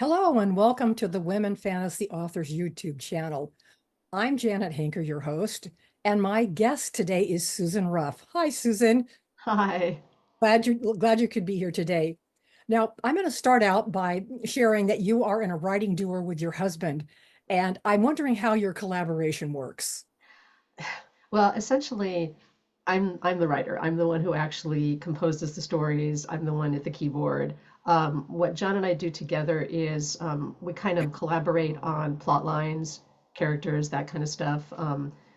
Hello and welcome to the Women Fantasy Authors YouTube channel. I'm Janet Hinker, your host, and my guest today is Susan Ruff. Hi, Susan. Hi. Glad you could be here today. Now, I'm going to start out by sharing that you are in a writing duo with your husband, and I'm wondering how your collaboration works. Well, essentially, I'm the writer. I'm the one who actually composes the stories. I'm the one at the keyboard. What John and I do together is we kind of collaborate on plot lines, characters, that kind of stuff.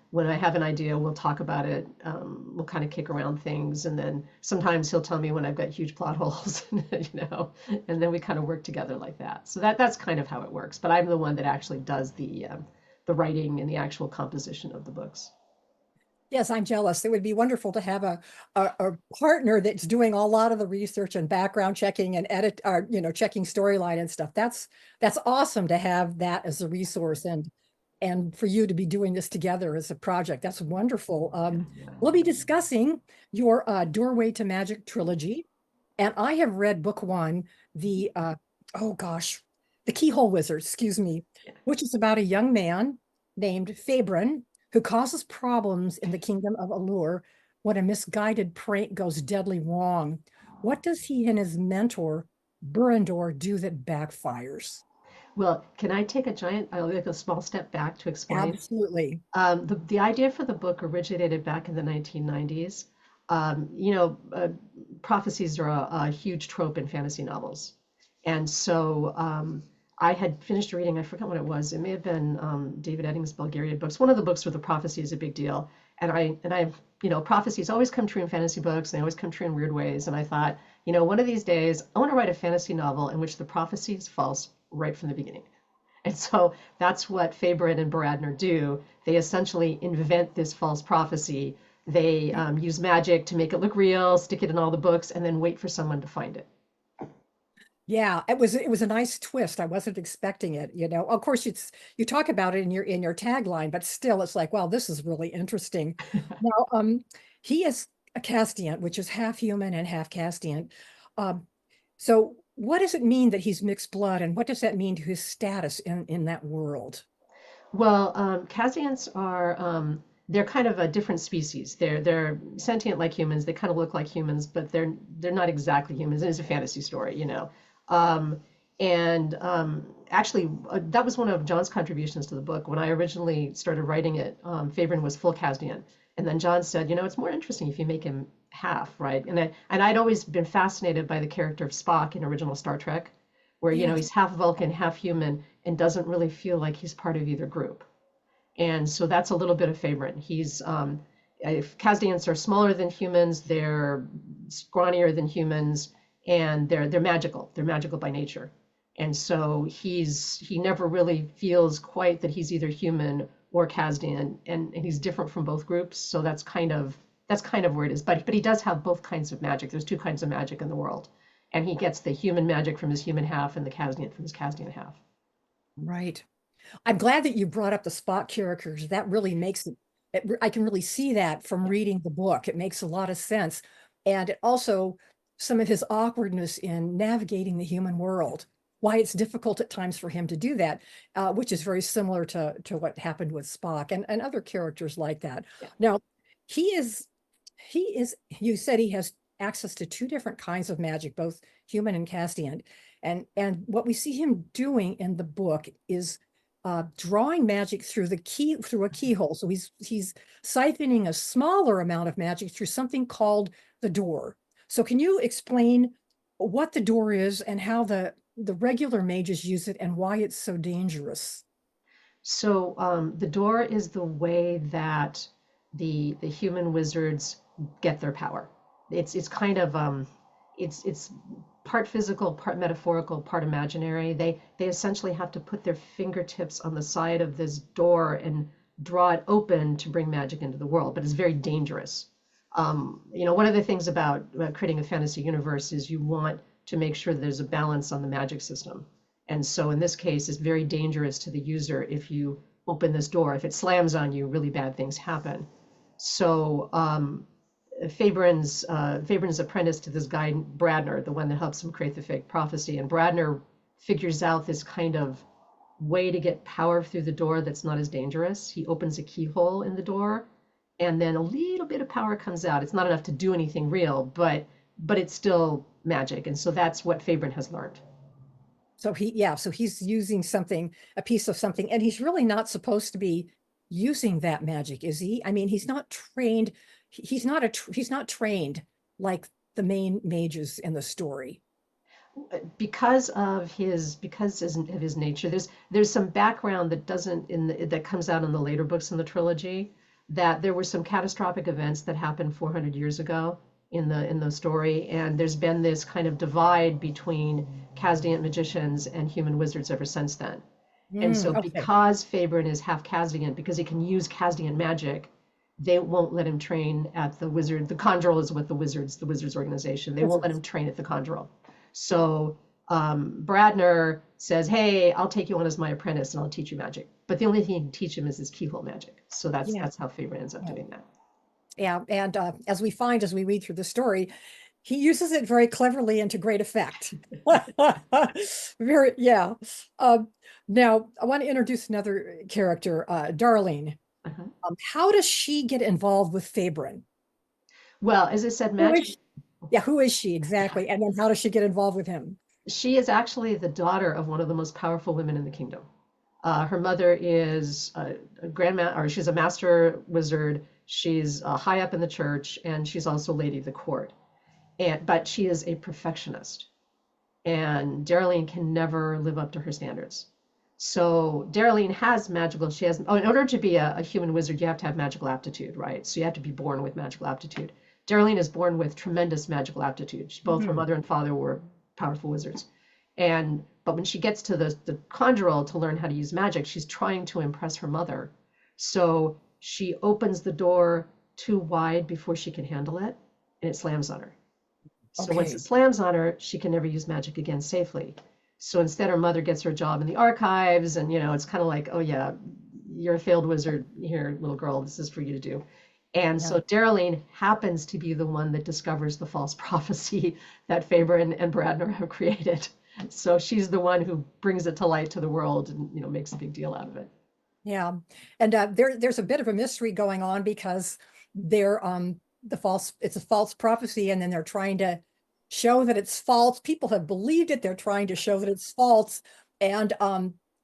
When I have an idea, we'll talk about it. We'll kind of kick around things, and then sometimes he'll tell me when I've got huge plot holes, and then we kind of work together like that. So that's kind of how it works. But I'm the one that actually does the writing and the actual composition of the books. Yes, I'm jealous. It would be wonderful to have a partner that's doing a lot of the research and background checking and checking storyline and stuff. That's awesome to have that as a resource and for you to be doing this together as a project. That's wonderful. Yeah. We'll be discussing your Doorway to Magic trilogy, and I have read book one, the oh gosh, the Keyhole Wizard, excuse me, Yeah. which is about a young man named Fabrin who causes problems in the kingdom of Allure when a misguided prank goes deadly wrong. What does he and his mentor, Burandor, do that backfires? Well, can I take like a small step back to explain? Absolutely. The idea for the book originated back in the 1990s. Prophecies are a huge trope in fantasy novels. And so I had finished reading, I forgot what it was. It may have been David Eddings' Bulgarian books. One of the books where the prophecy is a big deal. Prophecies always come true in fantasy books, and they always come true in weird ways. And I thought, one of these days, I want to write a fantasy novel in which the prophecy is false right from the beginning. And so that's what Faber and Baradner do. They essentially invent this false prophecy. They use magic to make it look real, stick it in all the books, and then wait for someone to find it. Yeah, it was a nice twist. I wasn't expecting it, you know. Of course, you talk about it in your tagline, but still it's like, wow, this is really interesting. Now, he is a Castian, which is half human and half Castian. Um, so what does it mean that he's mixed blood, and what does that mean to his status in that world? Well, Kazians are they're kind of a different species. They're sentient like humans. They kind of look like humans, but they're not exactly humans. It is a fantasy story. Um, and actually, that was one of John's contributions to the book. When I originally started writing it, Fabian was full Kazdian, and then John said, it's more interesting if you make him half, right? And I'd always been fascinated by the character of Spock in original Star Trek, where Yes. he's half Vulcan, half human, and doesn't really feel like he's part of either group. And so that's a little bit of Favorite. He's if Kazdians are smaller than humans, they're scrawnier than humans, and they're magical. They're magical by nature. And so he never really feels quite that he's either human or Kazdian, and he's different from both groups. So that's kind of where it is. But he does have both kinds of magic. There's two kinds of magic in the world, and he gets the human magic from his human half and the Kazdian from his Kazdian half. Right. I'm glad that you brought up the Spock characters. That really makes I can really see that from reading the book. It makes a lot of sense. And it also some of his awkwardness in navigating the human world, why it's difficult at times for him to do that, which is very similar to what happened with Spock and other characters like that. Yeah. Now, he is you said he has access to two different kinds of magic, both human and Castian. And what we see him doing in the book is drawing magic through a keyhole. So he's siphoning a smaller amount of magic through something called the door. So can you explain what the door is and how the regular mages use it and why it's so dangerous? So the door is the way that the human wizards get their power. It's kind of it's part physical, part metaphorical, part imaginary. They essentially have to put their fingertips on the side of this door and draw it open to bring magic into the world. But it's very dangerous. One of the things about creating a fantasy universe is you want to make sure that there's a balance on the magic system. And so in this case, it's very dangerous to the user if you open this door. If it slams on you, really bad things happen. So Fabrin's apprentice to this guy Bradner, the one that helps him create the fake prophecy, and Bradner figures out this kind of way to get power through the door that's not as dangerous. He opens a keyhole in the door, and then a little bit of power comes out. It's not enough to do anything real, but it's still magic. And so that's what Fabrin has learned. So so he's using something, a piece of something, and he's really not supposed to be using that magic, is he? I mean, he's not trained. He's not trained like the main mages in the story. Of his nature, there's some background that doesn't that comes out in the later books in the trilogy, that there were some catastrophic events that happened 400 years ago in the story, and there's been this kind of divide between Kasdian magicians and human wizards ever since then. And so Okay. because Fabrin is half Kasdian, because he can use Kasdian magic, they won't let him train at the wizard. The Conjural is what the wizards organization. They won't let him train at the Conjural. So Bradner says, "Hey, I'll take you on as my apprentice, and I'll teach you magic." But the only thing he can teach him is his keyhole magic. So Yeah. that's how Fabrin ends up doing that. Yeah. And as we find as we read through the story, he uses it very cleverly and to great effect. Very, yeah. Um, Now, I want to introduce another character, Darlene. Uh-huh. How does she get involved with Fabrin? Well, as I said, Who is magic. she? Yeah, who is she exactly? And then how does she get involved with him? She is actually the daughter of one of the most powerful women in the kingdom. Her mother is a grandma, or she's a master wizard. She's high up in the church, and she's also lady of the court. But she is a perfectionist, and Darlene can never live up to her standards. So Darlene has magical. She has. Oh, in order to be a human wizard, you have to have magical aptitude, right? So you have to be born with magical aptitude. Darlene is born with tremendous magical aptitude. Both her Mhm. mother and father were powerful wizards, and but when she gets to the conjural to learn how to use magic, she's trying to impress her mother. So she opens the door too wide before she can handle it, and it slams on her. So once it Okay. slams on her, she can never use magic again safely. So instead, her mother gets her a job in the archives, and it's kind of like, oh yeah, you're a failed wizard here, little girl. This is for you to do. And Yeah. so Darlene happens to be the one that discovers the false prophecy that Faber and Bradner have created. So she's the one who brings it to light to the world and makes a big deal out of it. Yeah. And there's a bit of a mystery going on because they're it's a false prophecy, and then they're trying to show that it's false. People have believed it, they're trying to show that it's false. And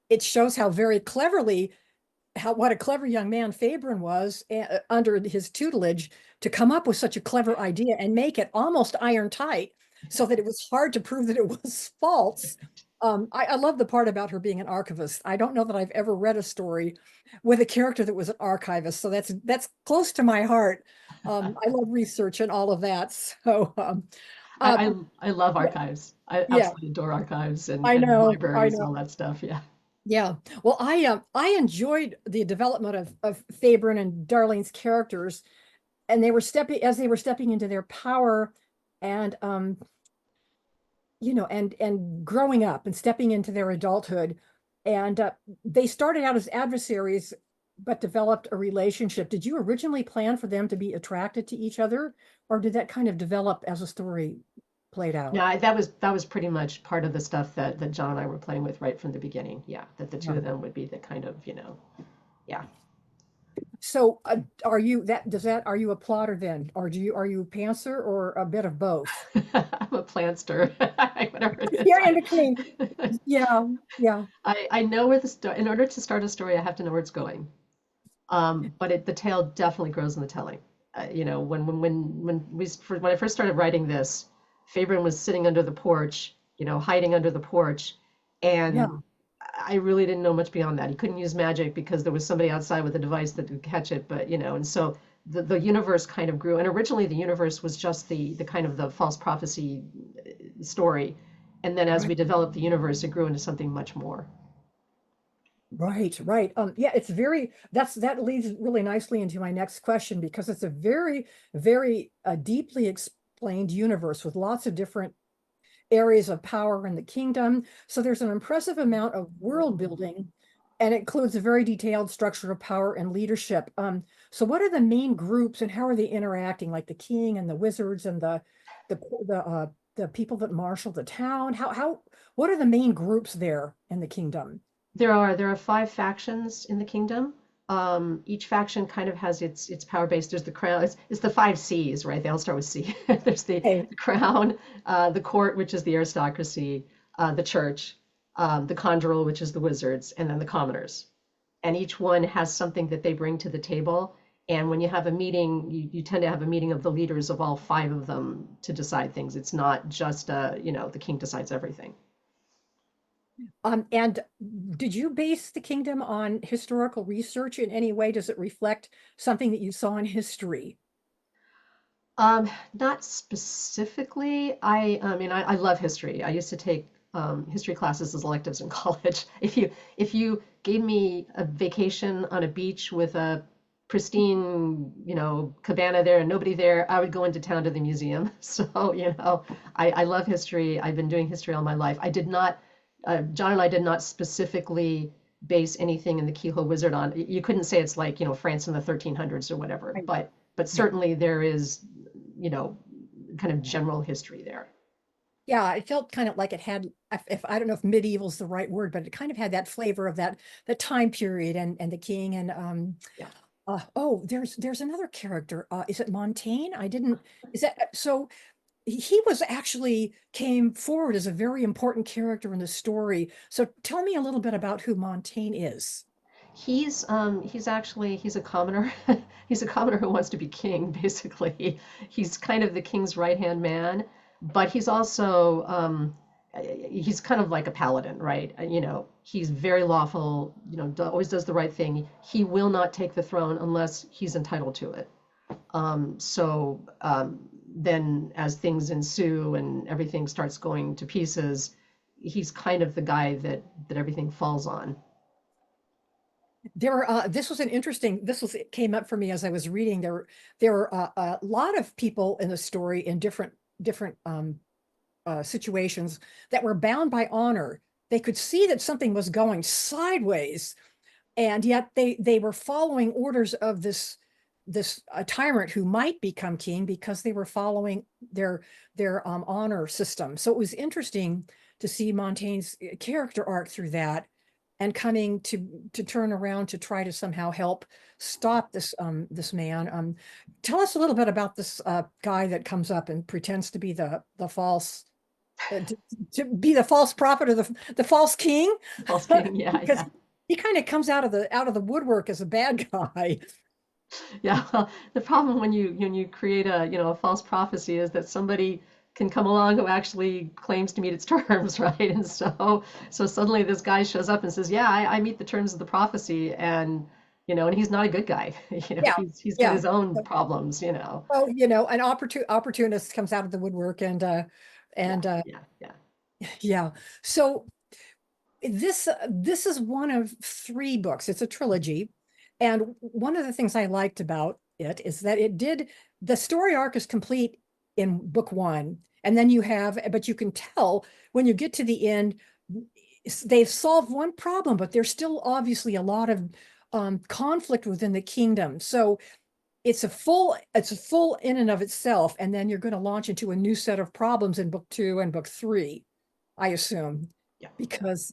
it shows how very cleverly how what a clever young man Fabrin was under his tutelage to come up with such a clever idea and make it almost iron tight so that it was hard to prove that it was false. I love the part about her being an archivist. I don't know that I've ever read a story with a character that was an archivist, so that's close to my heart. I love research and all of that. So I, uh, I, I love yeah, archives. I yeah, absolutely adore archives and I libraries and know. all that stuff. Yeah. Yeah. Well, I enjoyed the development of Fabrin and Darlene's characters, and they were stepping into their power and and growing up and stepping into their adulthood. And they started out as adversaries but developed a relationship. Did you originally plan for them to be attracted to each other, or did that kind of develop as the story played out? Yeah, that was pretty much part of the stuff that John and I were playing with right from the beginning. Yeah, that the two Yeah. of them would be the kind of, yeah. So are you a plotter then, or are you a pantser or a bit of both? I'm a plantster, whatever it is. Yeah, in between. Yeah, yeah, I know where the story, in order to start a story, I have to know where it's going. But the tale definitely grows in the telling. When I first started writing this, Fabian was sitting under the porch, hiding under the porch, and yeah. I really didn't know much beyond that. He couldn't use magic because there was somebody outside with a device that could catch it, but and so the universe kind of grew. And originally the universe was just the kind of the false prophecy story. And then as Right, we developed the universe, it grew into something much more. right, right. Yeah, that leads really nicely into my next question because it's a very, very deeply explained universe with lots of different areas of power in the kingdom. So there's an impressive amount of world building and it includes a very detailed structure of power and leadership. So what are the main groups and how are they interacting, like the king and the wizards and the the people that marshal the town? What are the main groups there in the kingdom? There are five factions in the kingdom. Each faction kind of has its power base. There's the crown. It's the five C's, right? They all start with C. There's Hey, the crown, the court, which is the aristocracy, the church, the conjural, which is the wizards, and then the commoners. And each one has something that they bring to the table. And when you have a meeting, you tend to have a meeting of the leaders of all five of them to decide things. It's not just the king decides everything. and did you base the kingdom on historical research in any way? Does it reflect something that you saw in history? Not specifically. I mean, I love history. I used to take history classes as electives in college. If you gave me a vacation on a beach with a pristine, cabana there and nobody there, I would go into town to the museum. So, I love history. I've been doing history all my life. I did not, John and I did not specifically base anything in the Keyhole Wizard on. You couldn't say it's like, France in the 1300s or whatever, Right. but certainly there is you know, kind of general history there. Yeah, it felt kind of like it had, if I don't know if medieval is the right word, but it kind of had that flavor of that time period and the king and Yeah. oh, there's another character. Is it Montaine? I didn't, is that so he was actually came forward as a very important character in the story. So tell me a little bit about who Montaine is. He's a commoner. He's a commoner who wants to be king, basically. He's kind of the king's right-hand man, but he's kind of like a paladin, right? He's very lawful, always does the right thing. He will not take the throne unless he's entitled to it. Then as things ensue and everything starts going to pieces, he's kind of the guy that everything falls on. This was it came up for me as I was reading. There were a lot of people in the story in different situations that were bound by honor. They could see that something was going sideways, and yet they were following orders of this tyrant who might become king because they were following their honor system. So it was interesting to see Montaigne's character arc through that and coming to turn around to try to somehow help stop this man. Tell us a little bit about this guy that comes up and pretends to be the false to be the false prophet or the false king False king, yeah, because yeah. he kind of comes out of the woodwork as a bad guy. Yeah, well, the problem when you create a false prophecy is that somebody can come along who actually claims to meet its terms, right? And so suddenly this guy shows up and says, "Yeah, I meet the terms of the prophecy," and he's not a good guy. Yeah, He's got yeah. his own problems. Well, an opportunist comes out of the woodwork Yeah, and yeah, yeah. yeah. So this is one of three books. It's a trilogy. And one of the things I liked about it is that the story arc is complete in book one. And then but you can tell when you get to the end, they've solved one problem, but there's still obviously a lot of conflict within the kingdom. So it's a full in and of itself. And then you're going to launch into a new set of problems in book two and book three, I assume. Yeah. Because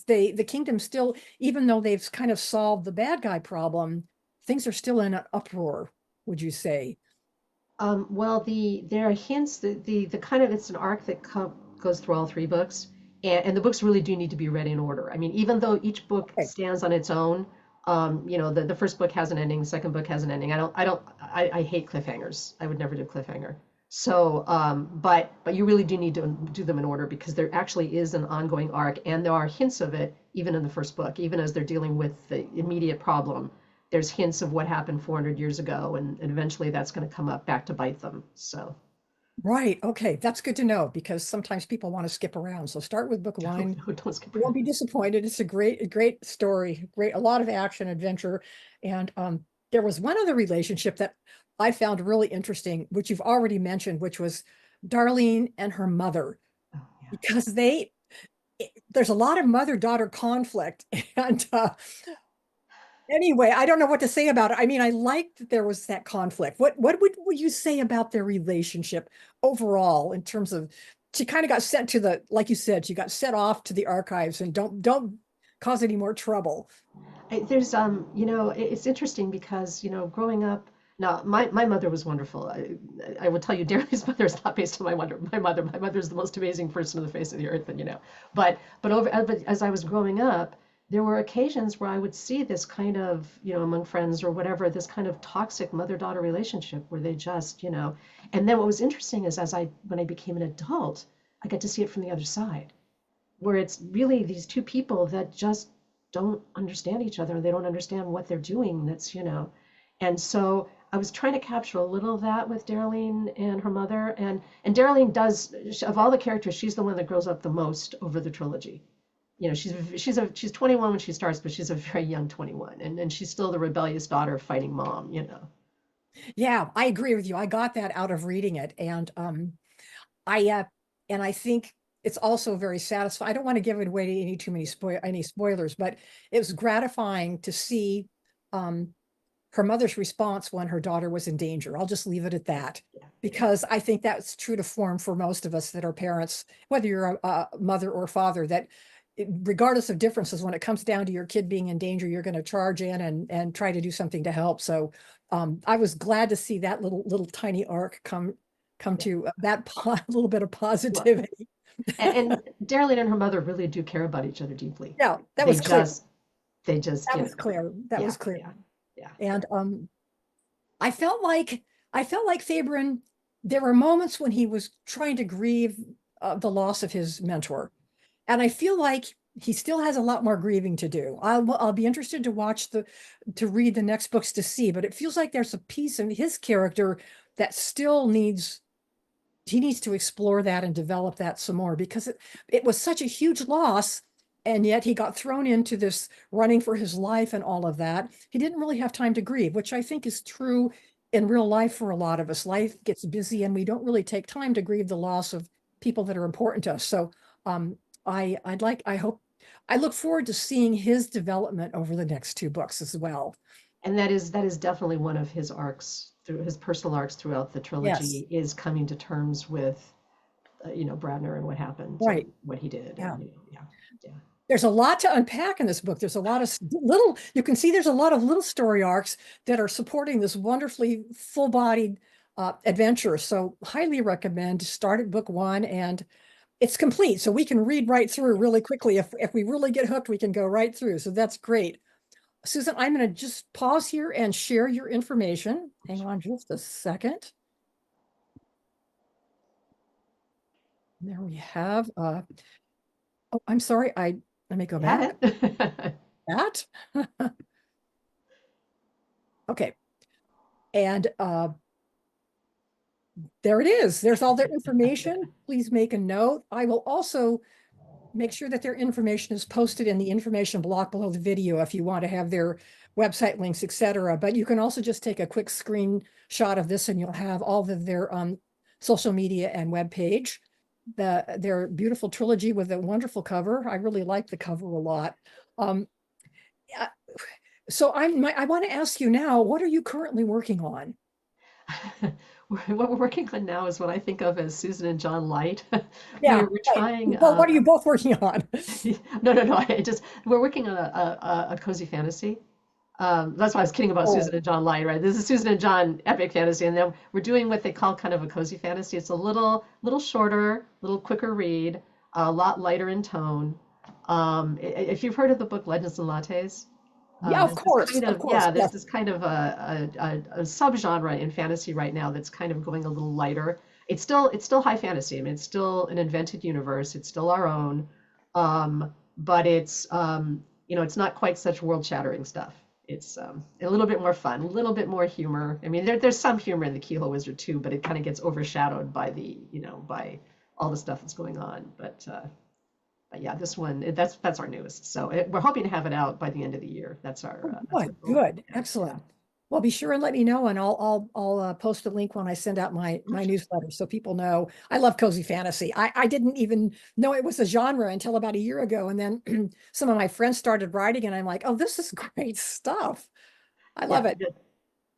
the kingdom still, even though they've kind of solved the bad guy problem, things are still in an uproar, would you say? Well, there are hints that the kind of it's an arc that goes through all three books, and the books really do need to be read in order. I mean, even though each book Okay. stands on its own, the first book has an ending, the second book has an ending. I hate cliffhangers. I would never do cliffhanger. So, but you really do need to do them in order because there actually is an ongoing arc, and there are hints of it even in the first book, even as they're dealing with the immediate problem. There's hints of what happened 400 years ago, and eventually that's going to come up back to bite them. So, Right. Okay. That's good to know because sometimes people want to skip around. So start with book no, one. no, don't skip You won't around. be disappointed. It's a great story, a lot of action, adventure. And there was one other relationship that I found really interesting, which you've already mentioned, which was Darlene and her mother, Oh, yeah. because there's a lot of mother-daughter conflict. And Anyway, I don't know what to say about it. I mean, I liked that there was that conflict. What would you say about their relationship overall in terms of she kind of got sent to the, like you said, she got sent off to the archives and don't cause any more trouble. There's it's interesting because growing up, now my mother was wonderful. I will tell you, Darlene's mother is not based on my mother is the most amazing person on the face of the earth, and but as I was growing up, there were occasions where I would see this kind of, among friends or whatever, this kind of toxic mother-daughter relationship where they just, and then what was interesting is when I became an adult, I got to see it from the other side, where it's really these two people that just don't understand each other. They don't understand what they're doing. And so I was trying to capture a little of that with Darlene and her mother. And Darlene does, of all the characters, she's the one that grows up the most over the trilogy. She's 21 when she starts, but she's a very young 21, and she's still the rebellious daughter fighting mom. Yeah, I agree with you. I got that out of reading it, and I and I think it's also very satisfying. I don't want to give it away to any too many any spoilers, but it was gratifying to see um her mother's response when her daughter was in danger. I'll just leave it at that Yeah, because I think that's true to form for most of us that are parents, whether you're a mother or father, that regardless of differences, when it comes down to your kid being in danger, you're going to charge in and try to do something to help. So I was glad to see that little tiny arc come yeah. to that little bit of Well, positivity. and Darlene and her mother really do care about each other deeply. Yeah, that They was clear. just, they just, That was clear. That yeah, was clear. yeah, yeah, And I felt like Fabrin, there were moments when he was trying to grieve the loss of his mentor. And I feel like he still has a lot more grieving to do. I'll be interested to to read the next books to see, but it feels like there's a piece in his character that still he needs to explore that and develop that some more because it was such a huge loss. And yet he got thrown into this running for his life and all of that. He didn't really have time to grieve, which I think is true in real life for a lot of us. Life gets busy and we don't really take time to grieve the loss of people that are important to us. So um, I hope, I look forward to seeing his development over the next two books as well. and that is definitely one of his arcs through his personal arcs throughout the Yes, trilogy is coming to terms with, Bradner and what happened and right. what he did, Yeah. and yeah, yeah, There's a lot to unpack in this book. There's a lot of little, you can see there's a lot of little story arcs that are supporting this wonderfully full-bodied adventure. So highly recommend start at book one and it's complete. So we can read right through really quickly. If we really get hooked, we can go right through. So that's great. Susan, I'm going to just pause here and share your information. Hang on just a second. There we have, oh, I'm sorry. Let me go you have back. it. That. Okay. And there it is. There's all their information. Please make a note. I will also make sure that their information is posted in the information block below the video if you want to have their website links, etc. But you can also just take a quick screenshot of this and you'll have all of their social media and web page. Their beautiful trilogy with a wonderful cover. I really like the cover a lot. Um, yeah, so I want to ask you now, what are you currently working on? What we're working on now is what I think of as Susan and John Light. Yeah, We're right. trying. Well, what are you both working on? No, no, no. We're working on a cozy fantasy. That's why I was kidding about Oh, Susan and John Light, right? This is Susan and John epic fantasy, and then we're doing what they call kind of a cozy fantasy. It's a little shorter, little quicker read, a lot lighter in tone. If you've heard of the book Legends and Lattes, yeah, of there's this course, kind of of, course. yeah, there's Yes. this kind of a subgenre in fantasy right now that's kind of going a little lighter. It's still high fantasy. I mean, it's still an invented universe. It's still our own, but it's not quite such world-shattering stuff. It's a little bit more fun, a little bit more humor. I mean, there's some humor in the Keyhole Wizard too, but it kind of gets overshadowed by by all the stuff that's going on. But yeah, this one that's our newest. So we're hoping to have it out by the end of the year. That's our Good, goal. good, Yeah, yeah, excellent. Well, be sure and let me know, and I'll post a link when I send out my newsletter so people know. I love cozy fantasy. I didn't even know it was a genre until about a year ago, and then some of my friends started writing, and I'm like, oh, this is great stuff. I love Yeah, it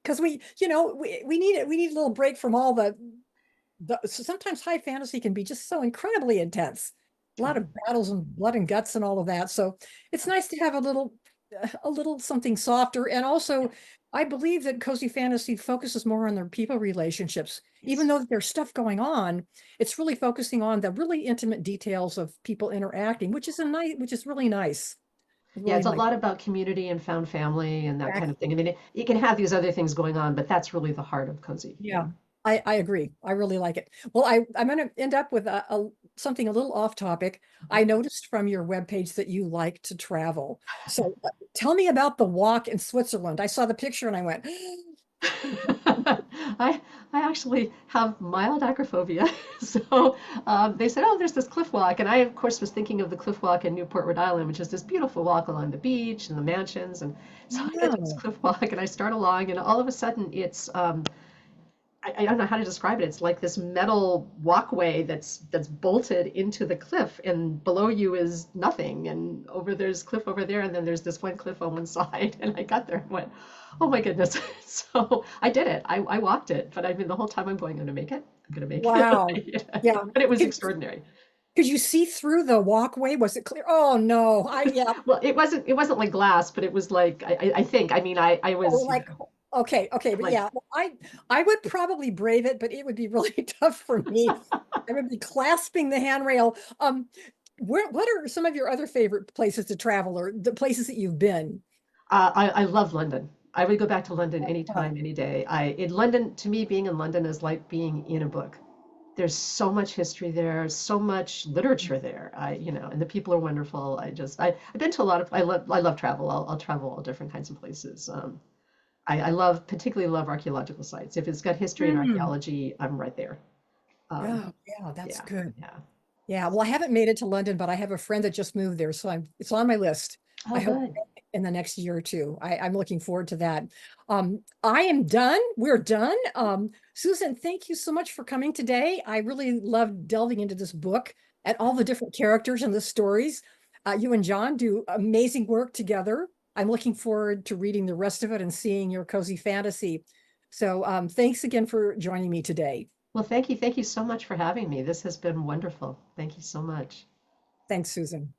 because we need it. We need a little break from all so sometimes high fantasy can be just so incredibly intense. A lot true. of battles and blood and guts and all of that. So it's nice to have a little something softer. And Yeah. also, I believe that cozy fantasy focuses more on their people relationships. Even Yes. though there's stuff going on, it's really focusing on the really intimate details of people interacting, which is really nice. Yeah, Really it's a nice. lot about community and found family and that kind of thing. Exactly. I mean, it can have these other things going on, but that's really the heart of cozy. Yeah, I agree. I really like it. Well, I'm going to end up with something a little off topic. I noticed from your webpage that you like to travel. So tell me about the walk in Switzerland. I saw the picture and I went, I I actually have mild acrophobia. So they said, oh, there's this cliff walk. And I, of course, was thinking of the cliff walk in Newport, Rhode Island, which is this beautiful walk along the beach and the mansions. And so I get to this wow, cliff walk and I start along, and all of a sudden it's I don't know how to describe it. It's like this metal walkway that's bolted into the cliff, and below you is nothing, and over there's cliff over there, and then there's this one cliff on one side. And I got there and went, oh my goodness. So I did it. I walked it, but I mean the whole time I'm going, I'm gonna make it. I'm gonna make it. wow. Yeah. But it was Could, extraordinary. could you see through the walkway? Was it clear? Oh no. Yeah. Well, it wasn't like glass, but it was like I think. I mean, I Oh, was, like, okay, but like yeah, well, I would probably brave it, but it would be really tough for me. I would be clasping the handrail. What are some of your other favorite places to travel or the places that you've been? I love London. I would go back to London Uh, anytime, any day. In London, to me, being in London is like being in a book. There's so much history there, so much literature there. And the people are wonderful. I've been to a lot of, I love travel. I'll travel all different kinds of places. Particularly love archaeological sites. If it's got history and hmm. archaeology, I'm right there. Um, Oh, yeah, that's yeah, good. yeah. Yeah, well, I haven't made it to London, but I have a friend that just moved there, so it's on my list. I Oh, hope good. in the next year or two. I'm looking forward to that. I am done. We're done. Susan, thank you so much for coming today. I really loved delving into this book and all the different characters and the stories. You and John do amazing work together. I'm looking forward to reading the rest of it and seeing your cozy fantasy. So, thanks again for joining me today. Well, thank you. Thank you so much for having me. This has been wonderful. Thank you so much. Thanks, Susan.